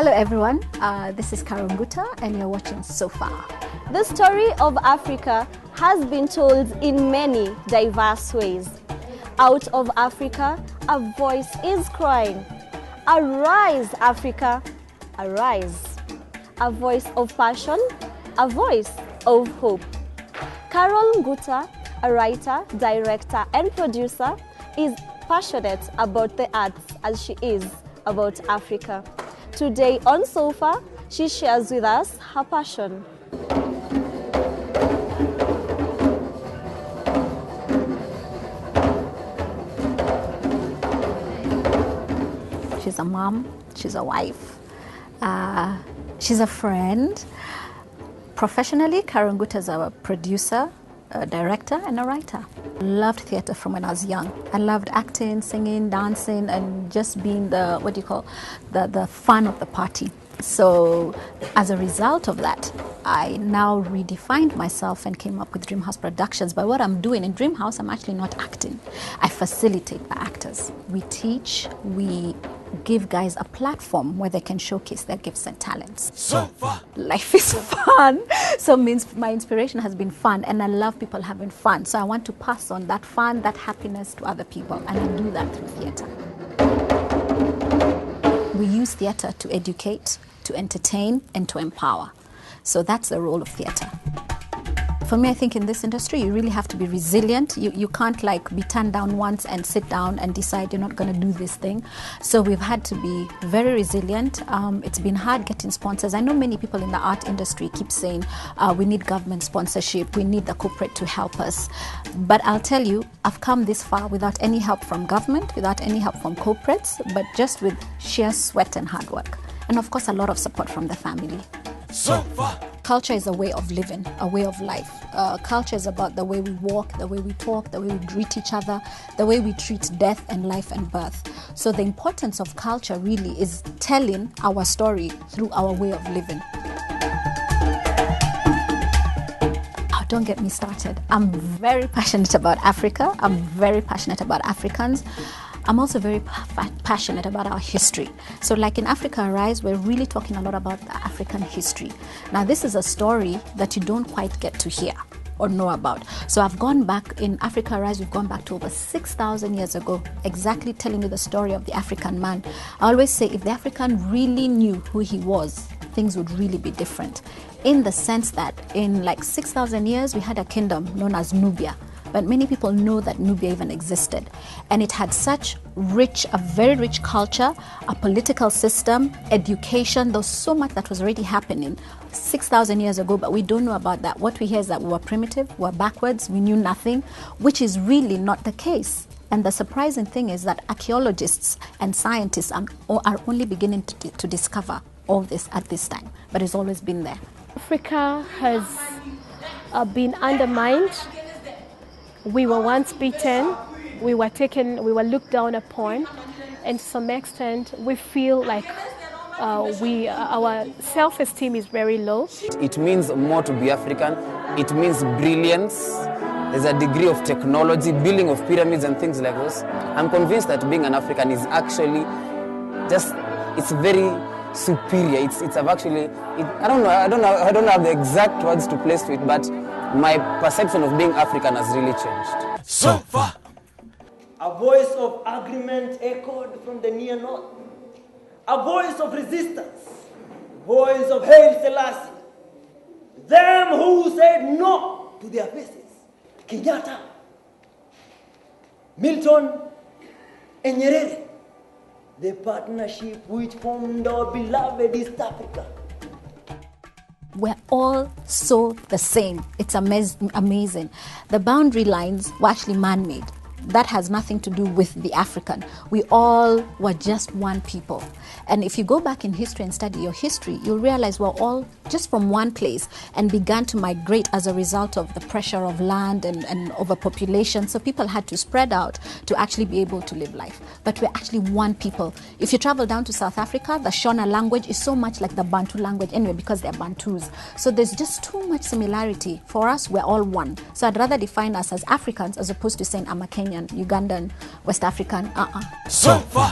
Hello everyone, this is Carol Nguta and you're watching SOFAR. The story of Africa has been told in many diverse ways. Out of Africa, a voice is crying. Arise, Africa, arise. A voice of passion, a voice of hope. Carol Nguta, a writer, director and producer, is passionate about the arts as she is about Africa. Today on SOFAR, she shares with us her passion. She's a mom, she's a wife, she's a friend. Professionally, Carol Nguta is a producer, a director and a writer. Loved theater from when I was young. I loved acting, singing, dancing and just being the, the fun of the party. So as a result of that, I now redefined myself and came up with Dreamhouse Productions. But what I'm doing in Dreamhouse, I'm actually not acting. I facilitate the actors. We teach, we give guys a platform where they can showcase their gifts and talents. SOFAR. Life is fun. So means my inspiration has been fun and I love people having fun. So I want to pass on that fun, that happiness to other people and I do that through theater. We use theater to educate, to entertain and to empower. So that's the role of theater. For me, I think in this industry, you really have to be resilient. You can't like be turned down once and sit down and decide you're not going to do this thing. So we've had to be very resilient. It's been hard getting sponsors. I know many people in the art industry keep saying, we need government sponsorship, we need the corporate to help us. But I'll tell you, I've come this far without any help from government, without any help from corporates, but just with sheer sweat and hard work. And of course, a lot of support from the family. SOFAR. Culture is a way of living, a way of life. Culture is about the way we walk, the way we talk, the way we greet each other, the way we treat death and life and birth. So the importance of culture really is telling our story through our way of living. Oh, don't get me started. I'm very passionate about Africa. I'm very passionate about Africans. I'm also very passionate about our history. So like in Africa Arise, we're really talking a lot about the African history. Now this is a story that you don't quite get to hear or know about. So I've gone back, in Africa Arise, we've gone back to over 6,000 years ago, exactly telling you the story of the African man. I always say if the African really knew who he was, things would really be different. In the sense that in like 6,000 years, we had a kingdom known as Nubia. But many people know that Nubia even existed. And it had such a very rich culture, a political system, education. There was so much that was already happening 6,000 years ago, but we don't know about that. What we hear is that we were primitive, we were backwards, we knew nothing, which is really not the case. And the surprising thing is that archaeologists and scientists are only beginning to discover all this at this time, but it's always been there. Africa has been undermined. We were once beaten, we were looked down upon, and to some extent we feel like our self-esteem is very low. It means more to be African, it means brilliance, there's a degree of technology, building of pyramids and things like this. I'm convinced that being an African is actually it's very superior. I don't have the exact words to place to it, but my perception of being African has really changed. SOFAR. A voice of agreement echoed from the near north. A voice of resistance. Voice of Haile Selassie. Them who said no to their faces. Kenyatta, Milton, and Nyerere. The partnership which formed our beloved East Africa. We're all so the same. It's amazing. The boundary lines were actually man-made. That has nothing to do with the African. We all were just one people. And if you go back in history and study your history, you'll realize we're all just from one place and began to migrate as a result of the pressure of land and overpopulation. So people had to spread out to actually be able to live life. But we're actually one people. If you travel down to South Africa, the Shona language is so much like the Bantu language anyway because they're Bantus. So there's just too much similarity. For us, we're all one. So I'd rather define us as Africans as opposed to saying I'm a Kenyan, Ugandan, West African. SOFAR.